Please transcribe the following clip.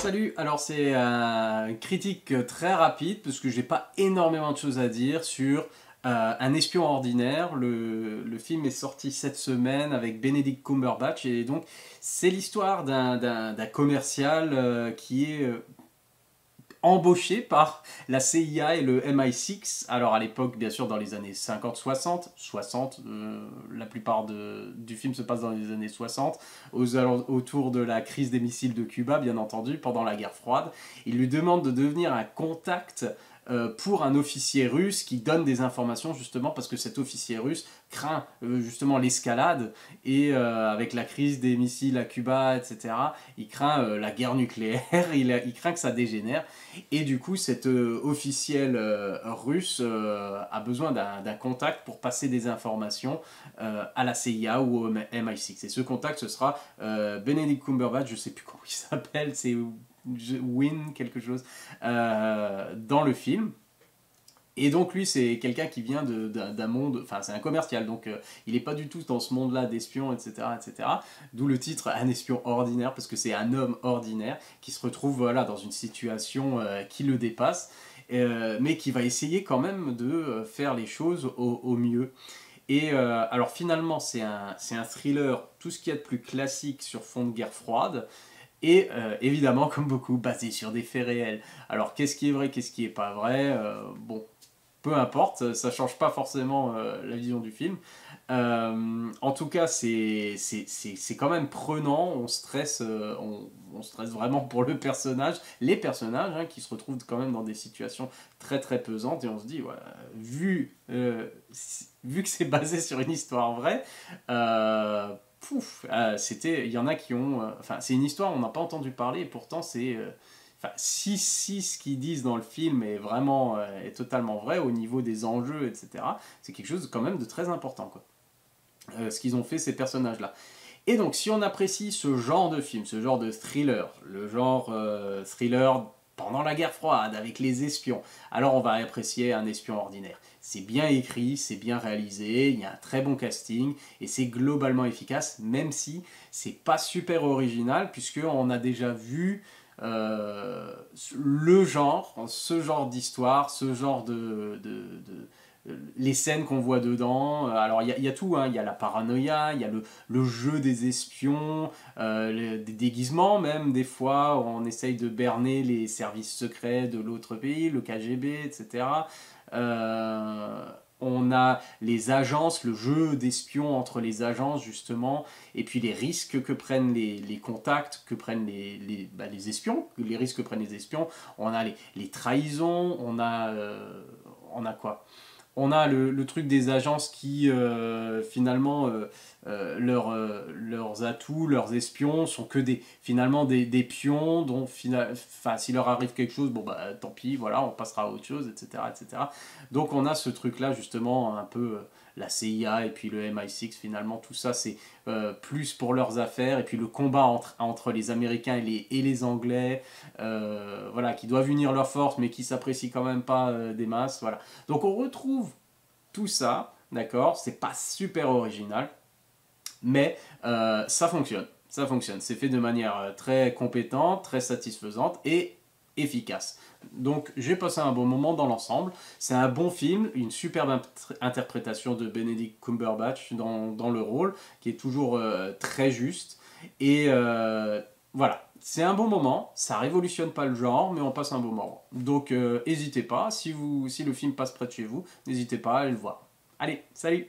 Salut, alors c'est une critique très rapide parce que j'ai pas énormément de choses à dire sur Un espion ordinaire. Le film est sorti cette semaine avec Benedict Cumberbatch et donc c'est l'histoire d'un commercial qui est embauché par la CIA et le MI6. Alors à l'époque, bien sûr, dans les années 50-60, la plupart du film se passe dans les années 60, autour de la crise des missiles de Cuba, bien entendu, pendant la guerre froide. Il lui demande de devenir un contact pour un officier russe qui donne des informations justement parce que cet officier russe craint justement l'escalade et avec la crise des missiles à Cuba, etc., il craint la guerre nucléaire, il craint que ça dégénère et du coup cet officiel russe a besoin d'un contact pour passer des informations à la CIA ou au MI6 et ce contact ce sera Benedict Cumberbatch, je sais plus comment il s'appelle, c'est Win quelque chose, dans le film. Et donc lui c'est quelqu'un qui vient d'un monde, enfin c'est un commercial, donc il n'est pas du tout dans ce monde-là d'espions, etc., etc. D'où le titre Un espion ordinaire, parce que c'est un homme ordinaire qui se retrouve voilà, dans une situation qui le dépasse, mais qui va essayer quand même de faire les choses au mieux. Et alors finalement c'est un thriller, tout ce qu'il y a de plus classique sur fond de guerre froide, et évidemment, comme beaucoup, basé sur des faits réels. Alors, qu'est-ce qui est vrai, qu'est-ce qui est pas vrai bon, peu importe, ça change pas forcément la vision du film. En tout cas, c'est quand même prenant, on stresse vraiment pour le personnage, les personnages hein, qui se retrouvent quand même dans des situations très très pesantes, et on se dit, ouais, vu que c'est basé sur une histoire vraie, il y en a qui ont... Enfin, c'est une histoire, on n'a pas entendu parler, et pourtant c'est... Enfin, si ce qu'ils disent dans le film est vraiment est totalement vrai au niveau des enjeux, etc., c'est quelque chose quand même de très important, quoi. Ce qu'ils ont fait ces personnages-là. Et donc, si on apprécie ce genre de film, ce genre de thriller, le genre thriller pendant la guerre froide, avec les espions, alors on va apprécier Un espion ordinaire. C'est bien écrit, c'est bien réalisé, il y a un très bon casting, et c'est globalement efficace, même si c'est pas super original, puisqu'on a déjà vu ce genre d'histoire, ce genre les scènes qu'on voit dedans. Alors il y a tout, hein. Il y a la paranoïa, il y a le jeu des espions, des déguisements même, des fois on essaye de berner les services secrets de l'autre pays, le KGB, etc. On a les agences, le jeu d'espions entre les agences justement, et puis les risques que prennent les contacts, que prennent les espions, les risques que prennent les espions. On a les trahisons, on a quoi? On a le truc des agences qui finalement leurs atouts, leurs espions sont que finalement des pions dont s'il leur arrive quelque chose, bon bah tant pis, voilà, on passera à autre chose, etc., etc. Donc on a ce truc là justement un peu la CIA et puis le MI6, finalement tout ça c'est plus pour leurs affaires, et puis le combat entre les Américains et les Anglais, voilà, qui doivent unir leurs forces mais qui s'apprécient quand même pas des masses, voilà. Donc on retrouve tout ça, d'accord, c'est pas super original, mais ça fonctionne. Ça fonctionne. C'est fait de manière très compétente, très satisfaisante et efficace. Donc j'ai passé un bon moment dans l'ensemble. C'est un bon film, une superbe interprétation de Benedict Cumberbatch dans le rôle, qui est toujours très juste. Et voilà, c'est un bon moment, ça révolutionne pas le genre, mais on passe un bon moment. Donc n'hésitez pas, si le film passe près de chez vous, n'hésitez pas à aller le voir. Allez, salut!